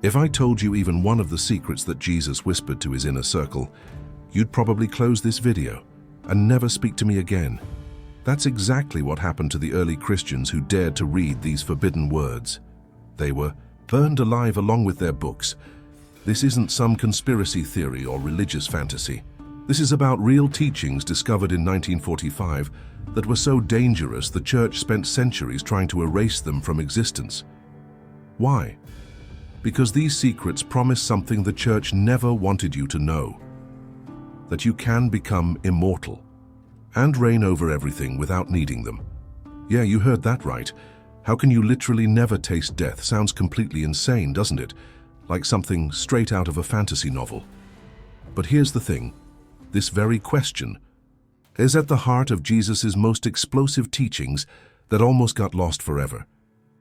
If I told you even one of the secrets that Jesus whispered to his inner circle, you'd probably close this video and never speak to me again. That's exactly what happened to the early Christians who dared to read these forbidden words. They were burned alive along with their books. This isn't some conspiracy theory or religious fantasy. This is about real teachings discovered in 1945 that were so dangerous the church spent centuries trying to erase them from existence. Why? Because these secrets promise something the church never wanted you to know. That you can become immortal and reign over everything without needing them. Yeah, you heard that right. How can you literally never taste death? Sounds completely insane, doesn't it? Like something straight out of a fantasy novel. But here's the thing. This very question is at the heart of Jesus' most explosive teachings that almost got lost forever.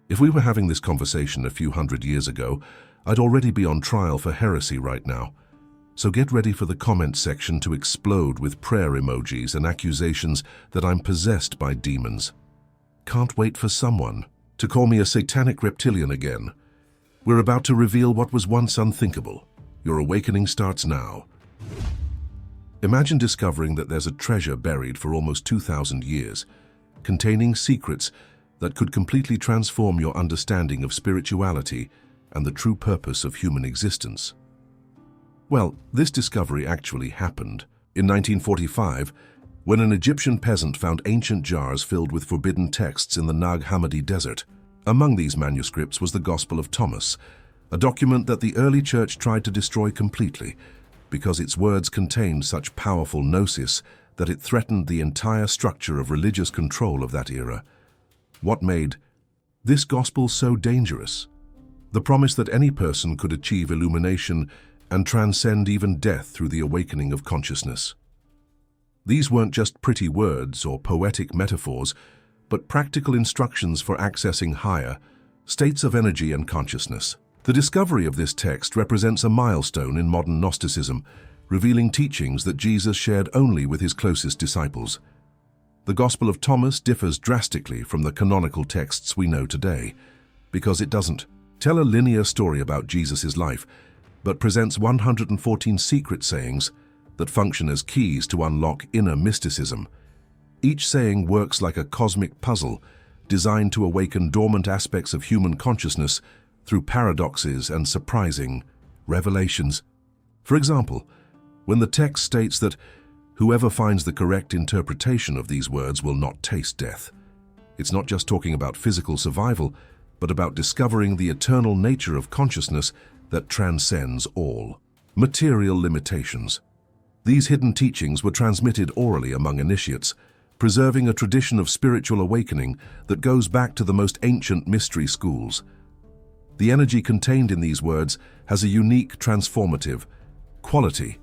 If we were having this conversation a few hundred years ago, I'd already be on trial for heresy right now. So get ready for the comment section to explode with prayer emojis and accusations that I'm possessed by demons. Can't wait for someone to call me a satanic reptilian again. We're about to reveal what was once unthinkable. Your awakening starts now. Imagine discovering that there's a treasure buried for almost 2,000 years, containing secrets that could completely transform your understanding of spirituality and the true purpose of human existence. Well, this discovery actually happened. In 1945, when an Egyptian peasant found ancient jars filled with forbidden texts in the Nag Hammadi desert. Among these manuscripts was the Gospel of Thomas, a document that the early church tried to destroy completely, because its words contained such powerful gnosis that it threatened the entire structure of religious control of that era. What made this gospel so dangerous? The promise that any person could achieve illumination and transcend even death through the awakening of consciousness. These weren't just pretty words or poetic metaphors, but practical instructions for accessing higher states of energy and consciousness. The discovery of this text represents a milestone in modern Gnosticism, revealing teachings that Jesus shared only with his closest disciples. The Gospel of Thomas differs drastically from the canonical texts we know today, because it doesn't tell a linear story about Jesus' life, but presents 114 secret sayings that function as keys to unlock inner mysticism. Each saying works like a cosmic puzzle designed to awaken dormant aspects of human consciousness through paradoxes and surprising revelations. For example, when the text states that whoever finds the correct interpretation of these words will not taste death, it's not just talking about physical survival, but about discovering the eternal nature of consciousness that transcends all material limitations. These hidden teachings were transmitted orally among initiates, preserving a tradition of spiritual awakening that goes back to the most ancient mystery schools. The energy contained in these words has a unique transformative quality,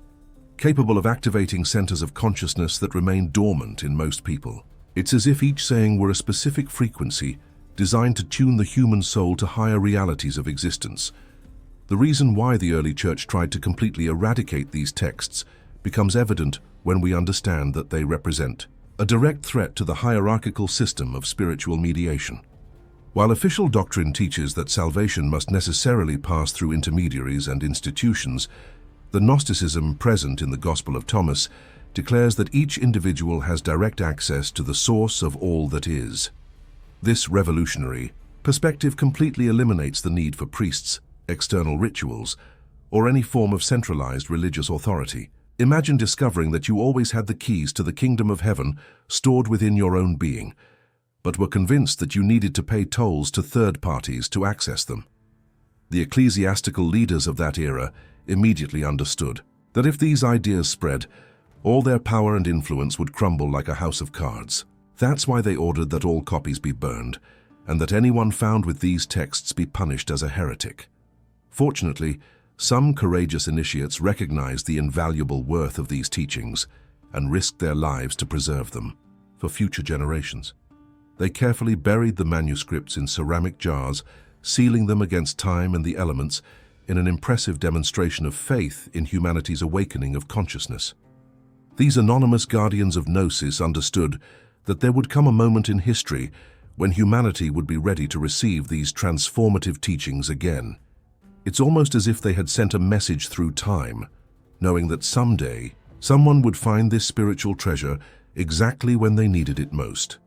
capable of activating centers of consciousness that remain dormant in most people. It's as if each saying were a specific frequency designed to tune the human soul to higher realities of existence. The reason why the early church tried to completely eradicate these texts becomes evident when we understand that they represent a direct threat to the hierarchical system of spiritual mediation. While official doctrine teaches that salvation must necessarily pass through intermediaries and institutions, the Gnosticism present in the Gospel of Thomas declares that each individual has direct access to the source of all that is. This revolutionary perspective completely eliminates the need for priests, external rituals, or any form of centralized religious authority. Imagine discovering that you always had the keys to the kingdom of heaven stored within your own being, but were convinced that you needed to pay tolls to third parties to access them. The ecclesiastical leaders of that era immediately understood that if these ideas spread, all their power and influence would crumble like a house of cards. That's why they ordered that all copies be burned, and that anyone found with these texts be punished as a heretic. Fortunately, some courageous initiates recognized the invaluable worth of these teachings and risked their lives to preserve them for future generations. They carefully buried the manuscripts in ceramic jars, sealing them against time and the elements in an impressive demonstration of faith in humanity's awakening of consciousness. These anonymous guardians of gnosis understood that there would come a moment in history when humanity would be ready to receive these transformative teachings again. It's almost as if they had sent a message through time, knowing that someday someone would find this spiritual treasure exactly when they needed it most.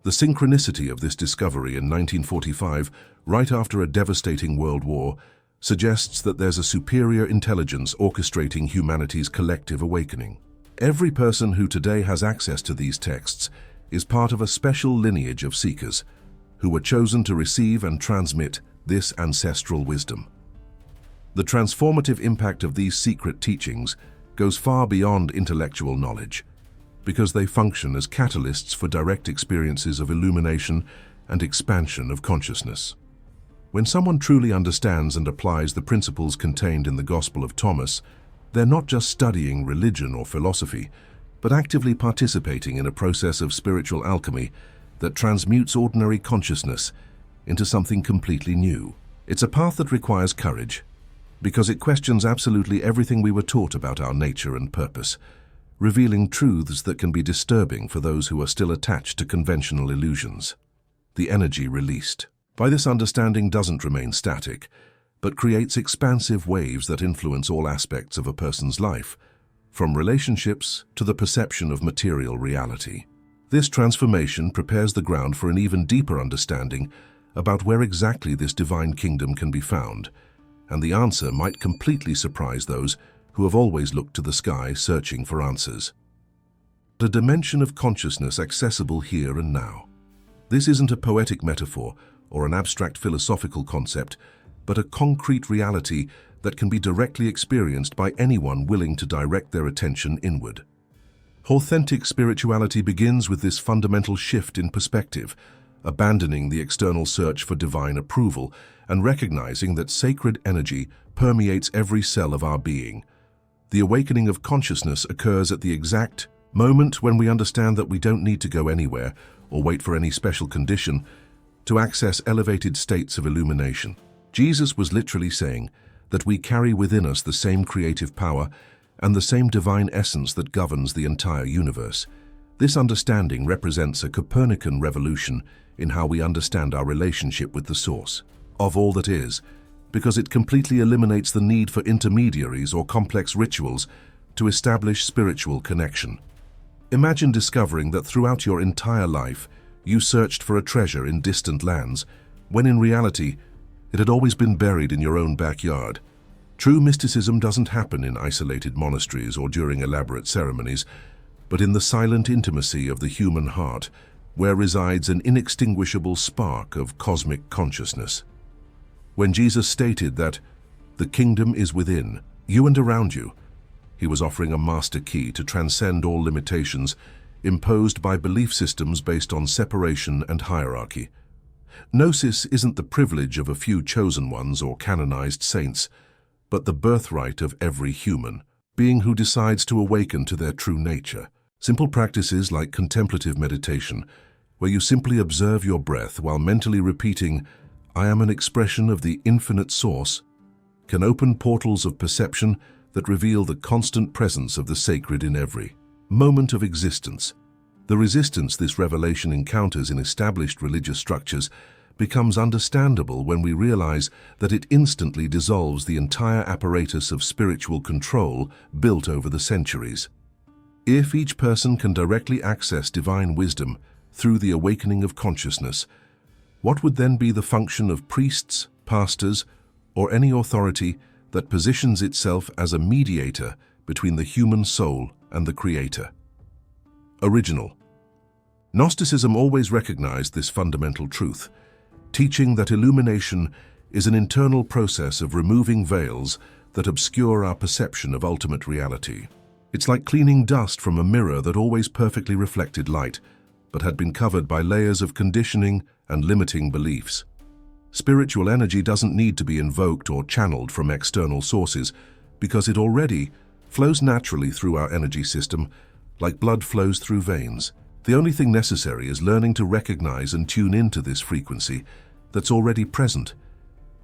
The synchronicity of this discovery in 1945, right after a devastating world war, suggests that there's a superior intelligence orchestrating humanity's collective awakening. Every person who today has access to these texts is part of a special lineage of seekers who were chosen to receive and transmit this ancestral wisdom. The transformative impact of these secret teachings goes far beyond intellectual knowledge, because they function as catalysts for direct experiences of illumination and expansion of consciousness. When someone truly understands and applies the principles contained in the Gospel of Thomas, they're not just studying religion or philosophy, but actively participating in a process of spiritual alchemy that transmutes ordinary consciousness into something completely new. It's a path that requires courage, because it questions absolutely everything we were taught about our nature and purpose, revealing truths that can be disturbing for those who are still attached to conventional illusions. The energy released by this understanding doesn't remain static, but creates expansive waves that influence all aspects of a person's life, from relationships to the perception of material reality. This transformation prepares the ground for an even deeper understanding about where exactly this divine kingdom can be found, and the answer might completely surprise those who have always looked to the sky searching for answers. The dimension of consciousness accessible here and now. This isn't a poetic metaphor or an abstract philosophical concept, but a concrete reality that can be directly experienced by anyone willing to direct their attention inward. Authentic spirituality begins with this fundamental shift in perspective, abandoning the external search for divine approval and recognizing that sacred energy permeates every cell of our being. The awakening of consciousness occurs at the exact moment when we understand that we don't need to go anywhere or wait for any special condition to access elevated states of illumination. Jesus was literally saying that we carry within us the same creative power and the same divine essence that governs the entire universe. This understanding represents a Copernican revolution in how we understand our relationship with the source of all that is, because it completely eliminates the need for intermediaries or complex rituals to establish spiritual connection. Imagine discovering that throughout your entire life, you searched for a treasure in distant lands, when in reality, it had always been buried in your own backyard. True mysticism doesn't happen in isolated monasteries or during elaborate ceremonies, but in the silent intimacy of the human heart, where resides an inextinguishable spark of cosmic consciousness. When Jesus stated that the kingdom is within you and around you, he was offering a master key to transcend all limitations imposed by belief systems based on separation and hierarchy. Gnosis isn't the privilege of a few chosen ones or canonized saints, but the birthright of every human being who decides to awaken to their true nature. Simple practices like contemplative meditation, where you simply observe your breath while mentally repeating, "I am an expression of the infinite source," can open portals of perception that reveal the constant presence of the sacred in every moment of existence. The resistance this revelation encounters in established religious structures becomes understandable when we realize that it instantly dissolves the entire apparatus of spiritual control built over the centuries. If each person can directly access divine wisdom through the awakening of consciousness, what would then be the function of priests, pastors, or any authority that positions itself as a mediator between the human soul and the Creator? Original. Gnosticism always recognized this fundamental truth, teaching that illumination is an internal process of removing veils that obscure our perception of ultimate reality. It's like cleaning dust from a mirror that always perfectly reflected light, but had been covered by layers of conditioning and limiting beliefs. Spiritual energy doesn't need to be invoked or channeled from external sources, because it already flows naturally through our energy system, like blood flows through veins. The only thing necessary is learning to recognize and tune into this frequency that's already present,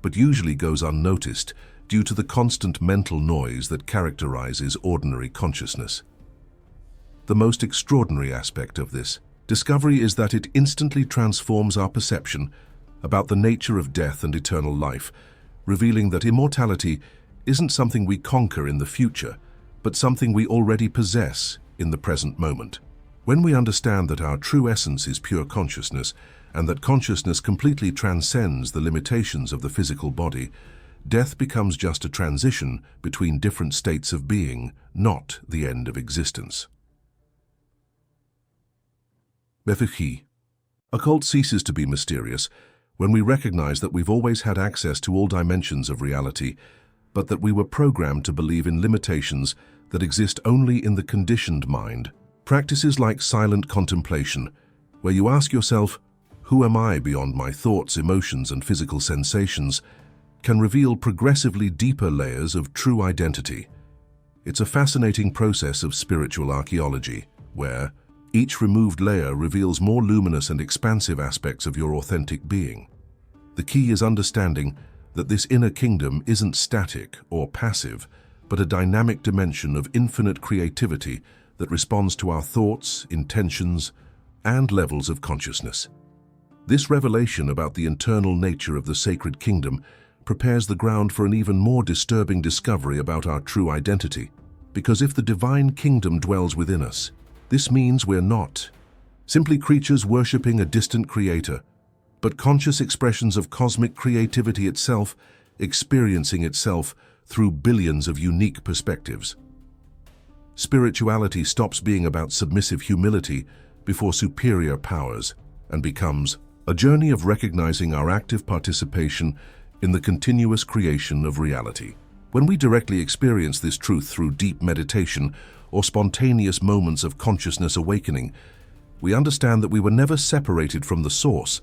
but usually goes unnoticed due to the constant mental noise that characterizes ordinary consciousness. The most extraordinary aspect of this discovery is that it instantly transforms our perception about the nature of death and eternal life, revealing that immortality isn't something we conquer in the future, but something we already possess in the present moment. When we understand that our true essence is pure consciousness, and that consciousness completely transcends the limitations of the physical body, death becomes just a transition between different states of being, not the end of existence. Mythology. A cult ceases to be mysterious when we recognize that we've always had access to all dimensions of reality, but that we were programmed to believe in limitations that exist only in the conditioned mind. Practices like silent contemplation, where you ask yourself, "Who am I beyond my thoughts, emotions, and physical sensations?" can reveal progressively deeper layers of true identity. It's a fascinating process of spiritual archaeology, where each removed layer reveals more luminous and expansive aspects of your authentic being. The key is understanding that this inner kingdom isn't static or passive, but a dynamic dimension of infinite creativity that responds to our thoughts, intentions, and levels of consciousness. This revelation about the internal nature of the sacred kingdom prepares the ground for an even more disturbing discovery about our true identity. Because if the divine kingdom dwells within us, this means we're not simply creatures worshipping a distant creator, but conscious expressions of cosmic creativity itself, experiencing itself through billions of unique perspectives. Spirituality stops being about submissive humility before superior powers and becomes a journey of recognizing our active participation in the continuous creation of reality. When we directly experience this truth through deep meditation or spontaneous moments of consciousness awakening, we understand that we were never separated from the source,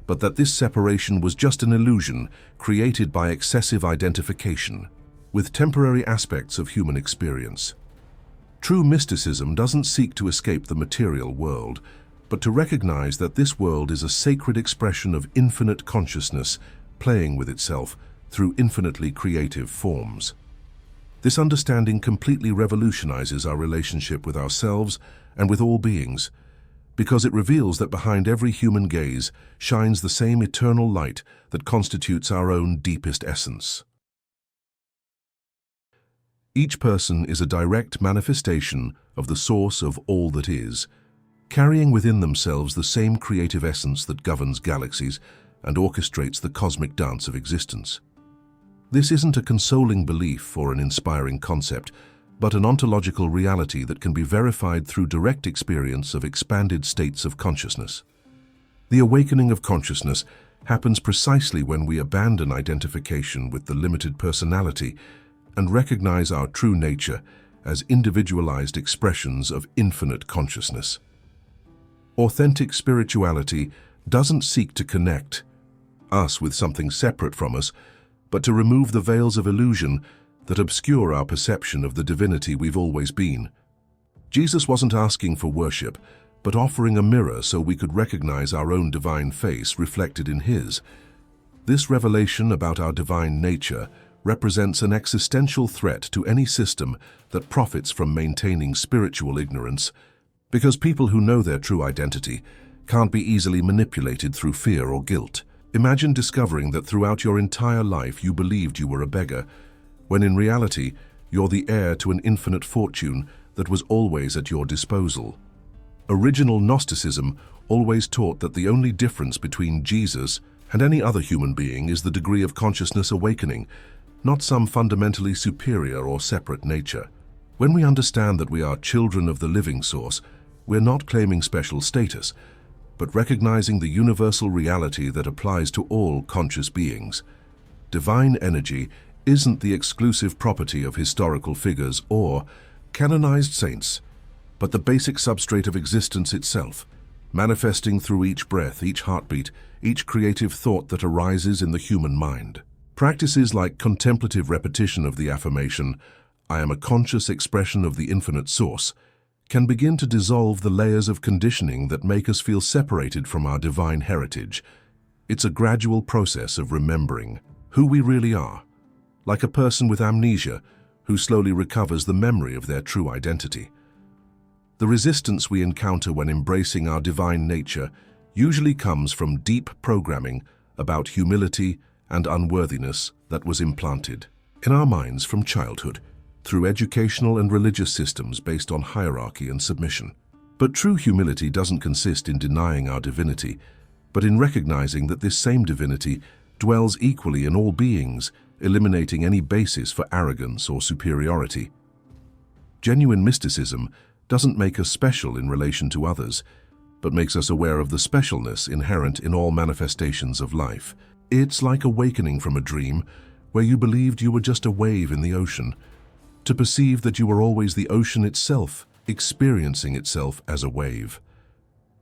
but that this separation was just an illusion created by excessive identification with temporary aspects of human experience. True mysticism doesn't seek to escape the material world, but to recognize that this world is a sacred expression of infinite consciousness playing with itself through infinitely creative forms. This understanding completely revolutionizes our relationship with ourselves and with all beings, because it reveals that behind every human gaze shines the same eternal light that constitutes our own deepest essence. Each person is a direct manifestation of the source of all that is, carrying within themselves the same creative essence that governs galaxies and orchestrates the cosmic dance of existence. This isn't a consoling belief or an inspiring concept, but an ontological reality that can be verified through direct experience of expanded states of consciousness. The awakening of consciousness happens precisely when we abandon identification with the limited personality and recognize our true nature as individualized expressions of infinite consciousness. Authentic spirituality doesn't seek to connect us with something separate from us, but to remove the veils of illusion that obscure our perception of the divinity we've always been. Jesus wasn't asking for worship, but offering a mirror so we could recognize our own divine face reflected in his. This revelation about our divine nature represents an existential threat to any system that profits from maintaining spiritual ignorance, because people who know their true identity can't be easily manipulated through fear or guilt. Imagine discovering that throughout your entire life you believed you were a beggar, when in reality you're the heir to an infinite fortune that was always at your disposal. Original Gnosticism always taught that the only difference between Jesus and any other human being is the degree of consciousness awakening, not some fundamentally superior or separate nature. When we understand that we are children of the living source, we're not claiming special status, but recognizing the universal reality that applies to all conscious beings. Divine energy isn't the exclusive property of historical figures or canonized saints, but the basic substrate of existence itself, manifesting through each breath, each heartbeat, each creative thought that arises in the human mind. Practices like contemplative repetition of the affirmation, "I am a conscious expression of the infinite source," can begin to dissolve the layers of conditioning that make us feel separated from our divine heritage. It's a gradual process of remembering who we really are, like a person with amnesia who slowly recovers the memory of their true identity. The resistance we encounter when embracing our divine nature usually comes from deep programming about humility and unworthiness that was implanted in our minds from childhood through educational and religious systems based on hierarchy and submission. But true humility doesn't consist in denying our divinity, but in recognizing that this same divinity dwells equally in all beings, eliminating any basis for arrogance or superiority. Genuine mysticism doesn't make us special in relation to others, but makes us aware of the specialness inherent in all manifestations of life. It's like awakening from a dream where you believed you were just a wave in the ocean, to perceive that you were always the ocean itself, experiencing itself as a wave.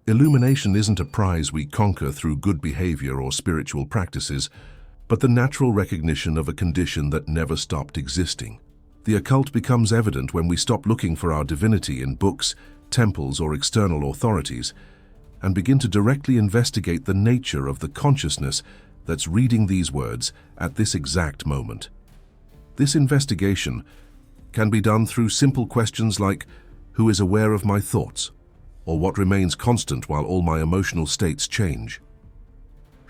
Illumination isn't a prize we conquer through good behavior or spiritual practices, but the natural recognition of a condition that never stopped existing. The occult becomes evident when we stop looking for our divinity in books, temples, or external authorities, and begin to directly investigate the nature of the consciousness that's reading these words at this exact moment. This investigation can be done through simple questions like, who is aware of my thoughts? Or what remains constant while all my emotional states change?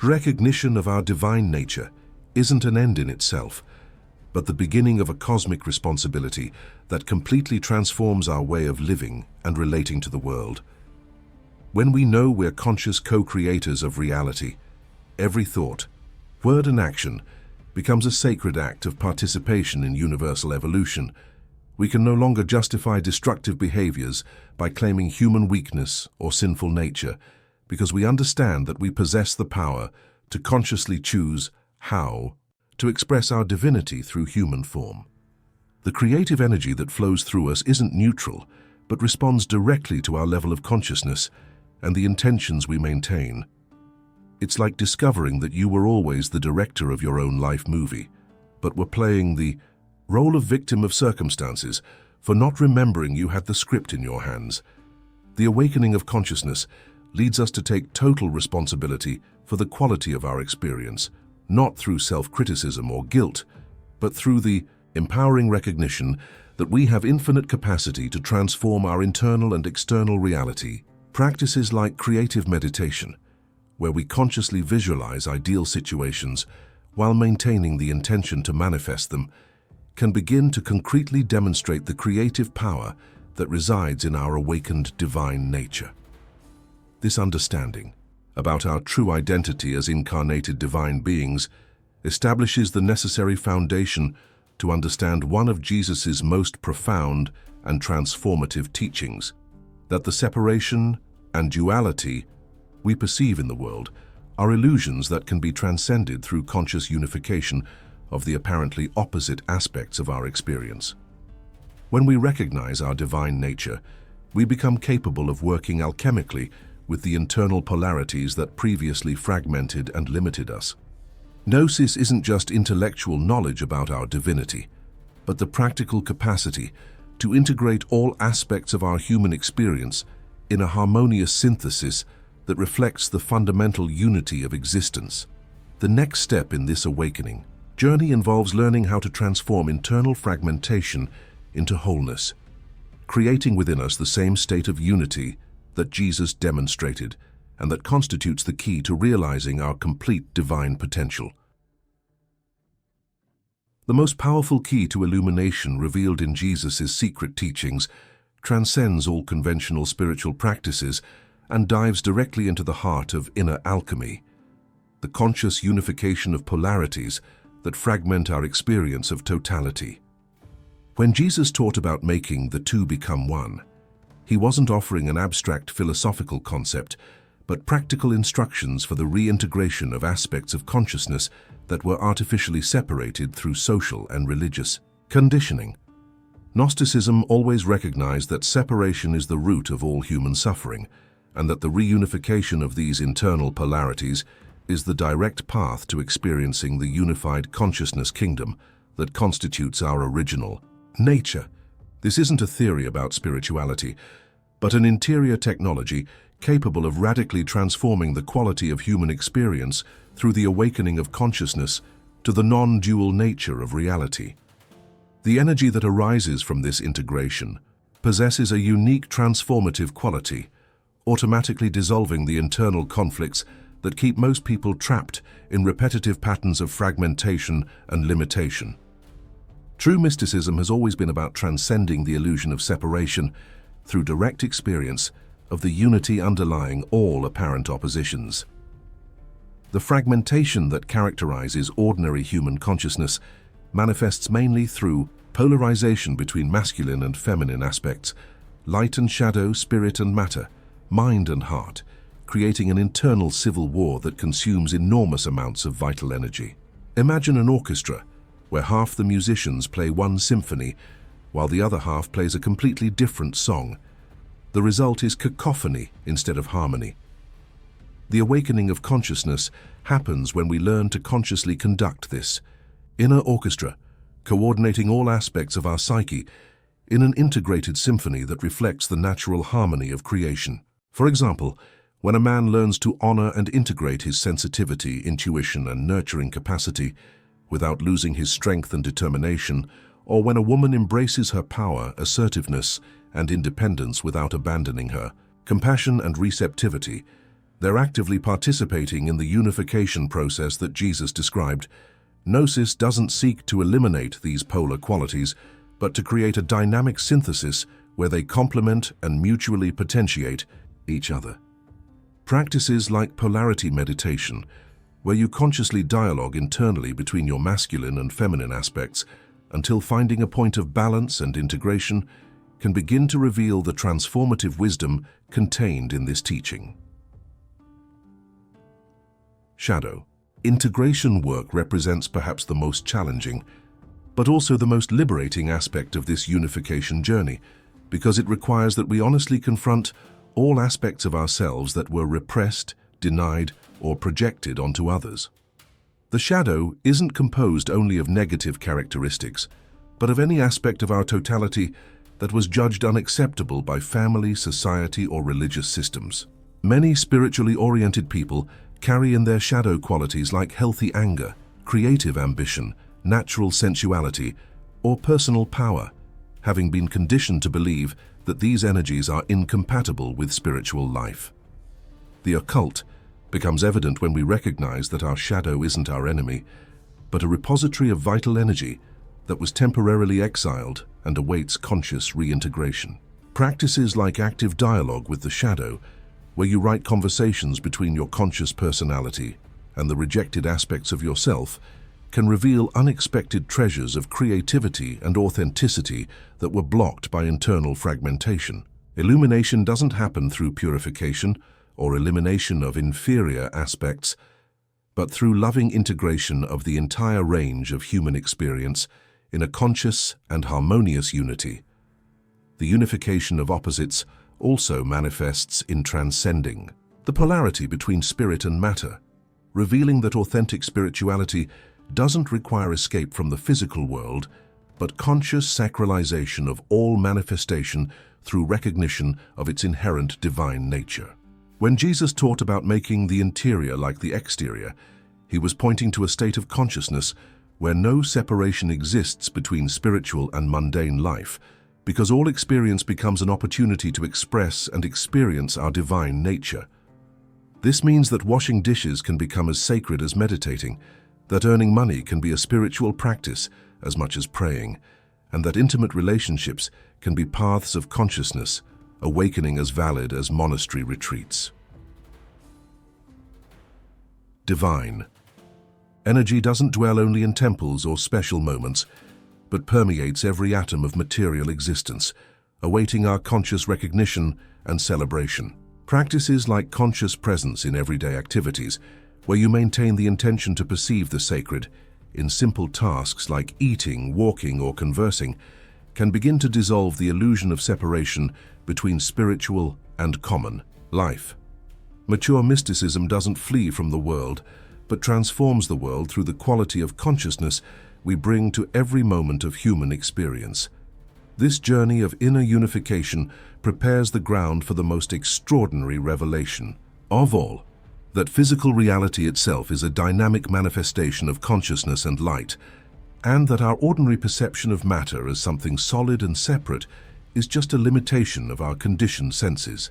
Recognition of our divine nature isn't an end in itself, but the beginning of a cosmic responsibility that completely transforms our way of living and relating to the world. When we know we're conscious co-creators of reality, every thought, word and action becomes a sacred act of participation in universal evolution. We can no longer justify destructive behaviors by claiming human weakness or sinful nature, because we understand that we possess the power to consciously choose how to express our divinity through human form. The creative energy that flows through us isn't neutral, but responds directly to our level of consciousness and the intentions we maintain. It's like discovering that you were always the director of your own life movie, but were playing the role of victim of circumstances for not remembering you had the script in your hands. The awakening of consciousness leads us to take total responsibility for the quality of our experience, not through self-criticism or guilt, but through the empowering recognition that we have infinite capacity to transform our internal and external reality. Practices like creative meditation, where we consciously visualize ideal situations while maintaining the intention to manifest them, can begin to concretely demonstrate the creative power that resides in our awakened divine nature. This understanding about our true identity as incarnated divine beings establishes the necessary foundation to understand one of Jesus's most profound and transformative teachings, that the separation and duality we perceive in the world are illusions that can be transcended through conscious unification of the apparently opposite aspects of our experience. When we recognize our divine nature, we become capable of working alchemically with the internal polarities that previously fragmented and limited us. Gnosis isn't just intellectual knowledge about our divinity, but the practical capacity to integrate all aspects of our human experience in a harmonious synthesis that reflects the fundamental unity of existence. The next step in this awakening journey involves learning how to transform internal fragmentation into wholeness, creating within us the same state of unity that Jesus demonstrated and that constitutes the key to realizing our complete divine potential. The most powerful key to illumination revealed in Jesus' secret teachings transcends all conventional spiritual practices and dives directly into the heart of inner alchemy, the conscious unification of polarities that fragment our experience of totality. When Jesus taught about making the two become one, he wasn't offering an abstract philosophical concept, but practical instructions for the reintegration of aspects of consciousness that were artificially separated through social and religious conditioning. Gnosticism always recognized that separation is the root of all human suffering, and that the reunification of these internal polarities is the direct path to experiencing the unified consciousness kingdom that constitutes our original nature. This isn't a theory about spirituality, but an interior technology capable of radically transforming the quality of human experience through the awakening of consciousness to the non-dual nature of reality. The energy that arises from this integration possesses a unique transformative quality, automatically dissolving the internal conflicts that keep most people trapped in repetitive patterns of fragmentation and limitation. True mysticism has always been about transcending the illusion of separation through direct experience of the unity underlying all apparent oppositions. The fragmentation that characterizes ordinary human consciousness manifests mainly through polarization between masculine and feminine aspects, light and shadow, spirit and matter, mind and heart, creating an internal civil war that consumes enormous amounts of vital energy. Imagine an orchestra where half the musicians play one symphony while the other half plays a completely different song. The result is cacophony instead of harmony. The awakening of consciousness happens when we learn to consciously conduct this inner orchestra, coordinating all aspects of our psyche in an integrated symphony that reflects the natural harmony of creation. For example, when a man learns to honor and integrate his sensitivity, intuition, and nurturing capacity without losing his strength and determination, or when a woman embraces her power, assertiveness, and independence without abandoning her compassion and receptivity, they're actively participating in the unification process that Jesus described. Gnosis doesn't seek to eliminate these polar qualities, but to create a dynamic synthesis where they complement and mutually potentiate each other. Practices like polarity meditation, where you consciously dialogue internally between your masculine and feminine aspects until finding a point of balance and integration, can begin to reveal the transformative wisdom contained in this teaching. Shadow. Integration work represents perhaps the most challenging, but also the most liberating aspect of this unification journey, because it requires that we honestly confront all aspects of ourselves that were repressed, denied, or projected onto others. The shadow isn't composed only of negative characteristics, but of any aspect of our totality that was judged unacceptable by family, society, or religious systems. Many spiritually oriented people carry in their shadow qualities like healthy anger, creative ambition, natural sensuality, or personal power, having been conditioned to believe that these energies are incompatible with spiritual life. The occult becomes evident when we recognize that our shadow isn't our enemy, but a repository of vital energy that was temporarily exiled and awaits conscious reintegration. Practices like active dialogue with the shadow, where you write conversations between your conscious personality and the rejected aspects of yourself, can reveal unexpected treasures of creativity and authenticity that were blocked by internal fragmentation. Illumination doesn't happen through purification or elimination of inferior aspects, but through loving integration of the entire range of human experience in a conscious and harmonious unity. The unification of opposites also manifests in transcending the polarity between spirit and matter, revealing that authentic spirituality doesn't require escape from the physical world, but conscious sacralization of all manifestation through recognition of its inherent divine nature. When Jesus taught about making the interior like the exterior, he was pointing to a state of consciousness where no separation exists between spiritual and mundane life, because all experience becomes an opportunity to express and experience our divine nature. This means that washing dishes can become as sacred as meditating, that earning money can be a spiritual practice as much as praying, and that intimate relationships can be paths of consciousness, awakening as valid as monastery retreats. Divine. Energy doesn't dwell only in temples or special moments, but permeates every atom of material existence, awaiting our conscious recognition and celebration. Practices like conscious presence in everyday activities, where you maintain the intention to perceive the sacred in simple tasks like eating, walking, or conversing, can begin to dissolve the illusion of separation between spiritual and common life. Mature mysticism doesn't flee from the world, but transforms the world through the quality of consciousness we bring to every moment of human experience. This journey of inner unification prepares the ground for the most extraordinary revelation of all, that physical reality itself is a dynamic manifestation of consciousness and light, and that our ordinary perception of matter as something solid and separate is just a limitation of our conditioned senses.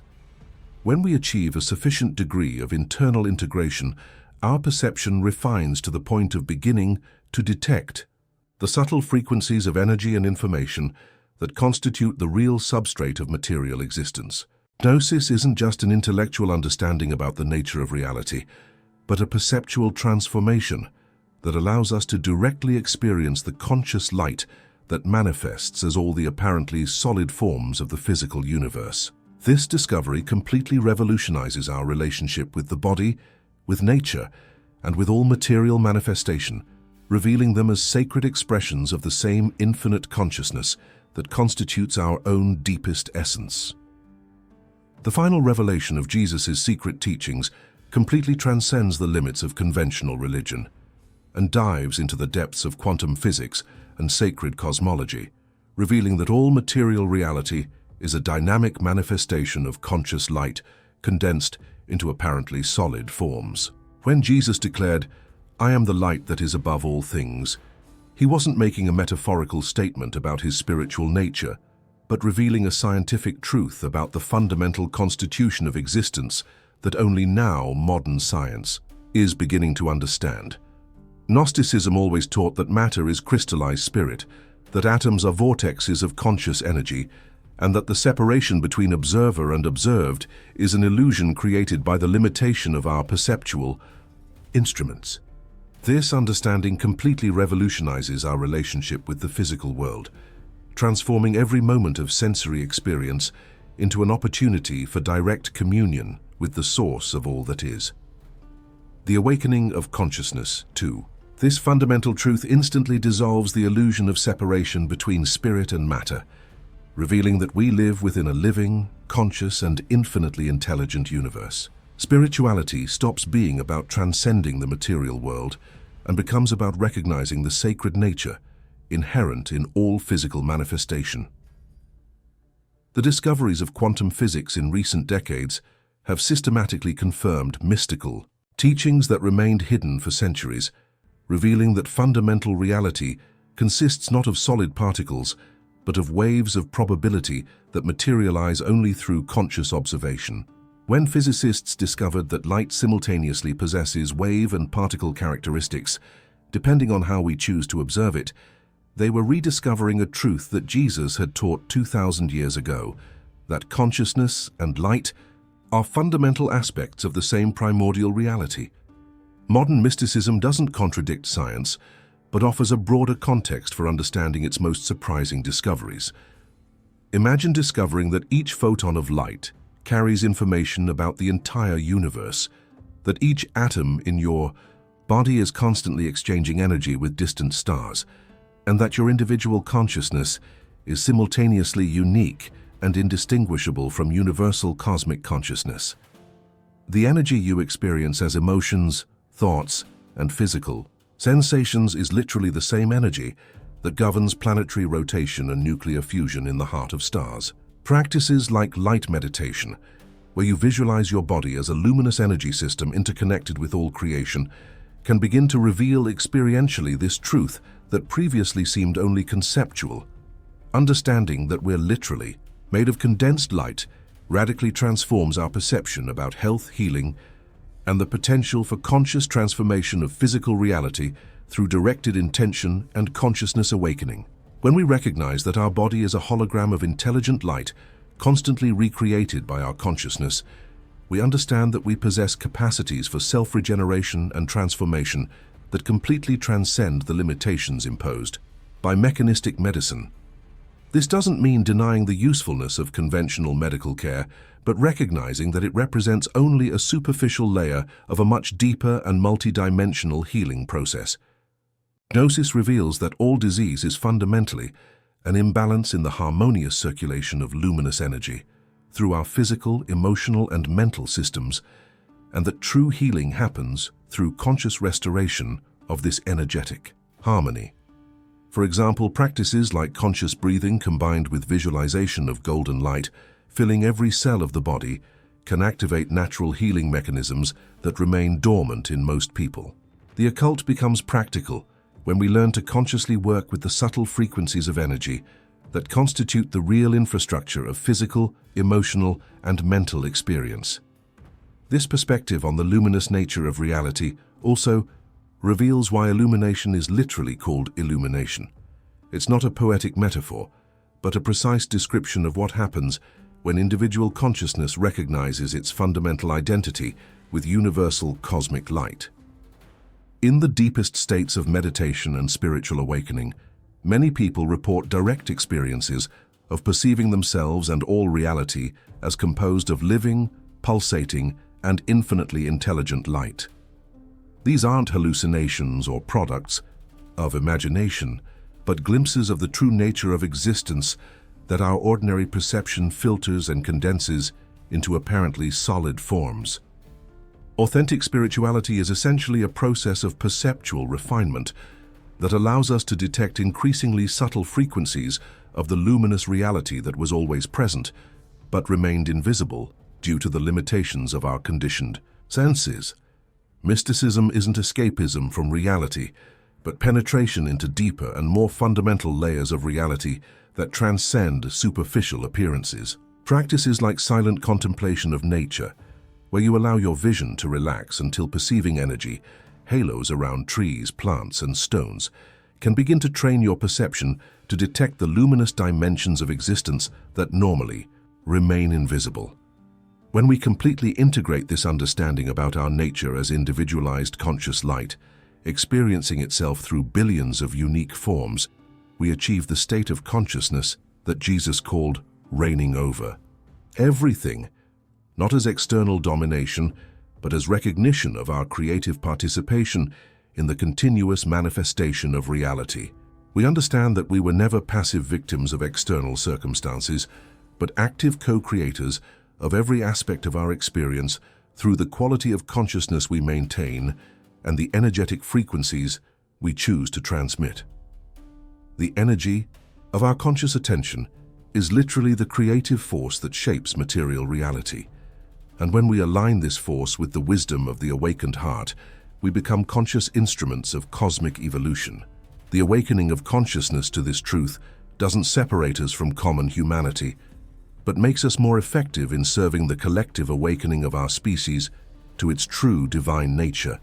When we achieve a sufficient degree of internal integration, our perception refines to the point of beginning to detect the subtle frequencies of energy and information that constitute the real substrate of material existence. Gnosis isn't just an intellectual understanding about the nature of reality, but a perceptual transformation that allows us to directly experience the conscious light that manifests as all the apparently solid forms of the physical universe. This discovery completely revolutionizes our relationship with the body, with nature, and with all material manifestation, revealing them as sacred expressions of the same infinite consciousness that constitutes our own deepest essence. The final revelation of Jesus' secret teachings completely transcends the limits of conventional religion and dives into the depths of quantum physics and sacred cosmology, revealing that all material reality is a dynamic manifestation of conscious light condensed into apparently solid forms. When Jesus declared, "I am the light that is above all things," he wasn't making a metaphorical statement about his spiritual nature, but revealing a scientific truth about the fundamental constitution of existence that only now modern science is beginning to understand. Gnosticism always taught that matter is crystallized spirit, that atoms are vortexes of conscious energy, and that the separation between observer and observed is an illusion created by the limitation of our perceptual instruments. This understanding completely revolutionizes our relationship with the physical world, transforming every moment of sensory experience into an opportunity for direct communion with the source of all that is. The awakening of consciousness, too. This fundamental truth instantly dissolves the illusion of separation between spirit and matter, revealing that we live within a living, conscious, and infinitely intelligent universe. Spirituality stops being about transcending the material world and becomes about recognizing the sacred nature inherent in all physical manifestation. The discoveries of quantum physics in recent decades have systematically confirmed mystical teachings that remained hidden for centuries, revealing that fundamental reality consists not of solid particles, but of waves of probability that materialize only through conscious observation. When physicists discovered that light simultaneously possesses wave and particle characteristics, depending on how we choose to observe it, they were rediscovering a truth that Jesus had taught 2,000 years ago, that consciousness and light are fundamental aspects of the same primordial reality. Modern mysticism doesn't contradict science, but offers a broader context for understanding its most surprising discoveries. Imagine discovering that each photon of light carries information about the entire universe, that each atom in your body is constantly exchanging energy with distant stars, and that your individual consciousness is simultaneously unique and indistinguishable from universal cosmic consciousness. The energy you experience as emotions, thoughts, and physical sensations is literally the same energy that governs planetary rotation and nuclear fusion in the heart of stars. Practices like light meditation, where you visualize your body as a luminous energy system interconnected with all creation, can begin to reveal experientially this truth that previously seemed only conceptual. Understanding that we're literally made of condensed light radically transforms our perception about health, healing, and the potential for conscious transformation of physical reality through directed intention and consciousness awakening. When we recognize that our body is a hologram of intelligent light, constantly recreated by our consciousness, we understand that we possess capacities for self-regeneration and transformation that completely transcend the limitations imposed by mechanistic medicine. This doesn't mean denying the usefulness of conventional medical care, but recognizing that it represents only a superficial layer of a much deeper and multidimensional healing process. Gnosis reveals that all disease is fundamentally an imbalance in the harmonious circulation of luminous energy through our physical, emotional, and mental systems, and that true healing happens through conscious restoration of this energetic harmony. For example, practices like conscious breathing combined with visualization of golden light filling every cell of the body can activate natural healing mechanisms that remain dormant in most people. The occult becomes practical when we learn to consciously work with the subtle frequencies of energy, that constitute the real infrastructure of physical, emotional, and mental experience. This perspective on the luminous nature of reality also reveals why illumination is literally called illumination. It's not a poetic metaphor, but a precise description of what happens when individual consciousness recognizes its fundamental identity with universal cosmic light. In the deepest states of meditation and spiritual awakening, many people report direct experiences of perceiving themselves and all reality as composed of living, pulsating, and infinitely intelligent light. These aren't hallucinations or products of imagination, but glimpses of the true nature of existence that our ordinary perception filters and condenses into apparently solid forms. Authentic spirituality is essentially a process of perceptual refinement that allows us to detect increasingly subtle frequencies of the luminous reality that was always present, but remained invisible due to the limitations of our conditioned senses. Mysticism isn't escapism from reality, but penetration into deeper and more fundamental layers of reality that transcend superficial appearances. Practices like silent contemplation of nature, where you allow your vision to relax until perceiving energy, halos around trees, plants, and stones, can begin to train your perception to detect the luminous dimensions of existence that normally remain invisible. When we completely integrate this understanding about our nature as individualized conscious light, experiencing itself through billions of unique forms, we achieve the state of consciousness that Jesus called reigning over everything, not as external domination, but as recognition of our creative participation in the continuous manifestation of reality. We understand that we were never passive victims of external circumstances, but active co-creators of every aspect of our experience through the quality of consciousness we maintain and the energetic frequencies we choose to transmit. The energy of our conscious attention is literally the creative force that shapes material reality. And when we align this force with the wisdom of the awakened heart, we become conscious instruments of cosmic evolution. The awakening of consciousness to this truth doesn't separate us from common humanity, but makes us more effective in serving the collective awakening of our species to its true divine nature.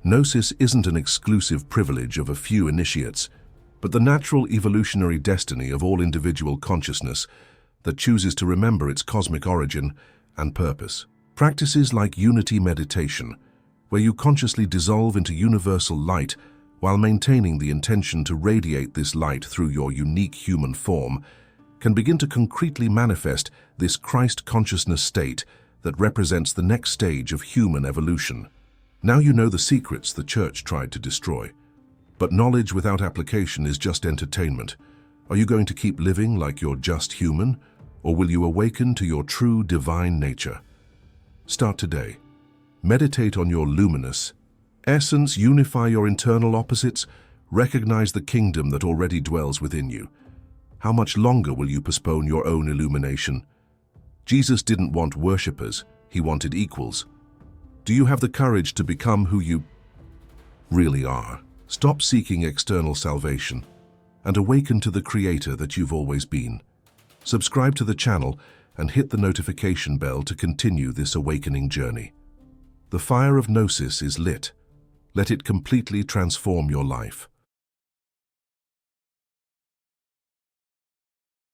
Gnosis isn't an exclusive privilege of a few initiates, but the natural evolutionary destiny of all individual consciousness that chooses to remember its cosmic origin and purpose. Practices like unity meditation, where you consciously dissolve into universal light while maintaining the intention to radiate this light through your unique human form, can begin to concretely manifest this Christ consciousness state that represents the next stage of human evolution. Now you know the secrets the church tried to destroy. But knowledge without application is just entertainment. Are you going to keep living like you're just human, or will you awaken to your true divine nature? Start today. Meditate on your luminous essence, unify your internal opposites, recognize the kingdom that already dwells within you. How much longer will you postpone your own illumination? Jesus didn't want worshippers, he wanted equals. Do you have the courage to become who you really are? Stop seeking external salvation and awaken to the Creator that you've always been. Subscribe to the channel and hit the notification bell to continue this awakening journey. The fire of Gnosis is lit. Let it completely transform your life.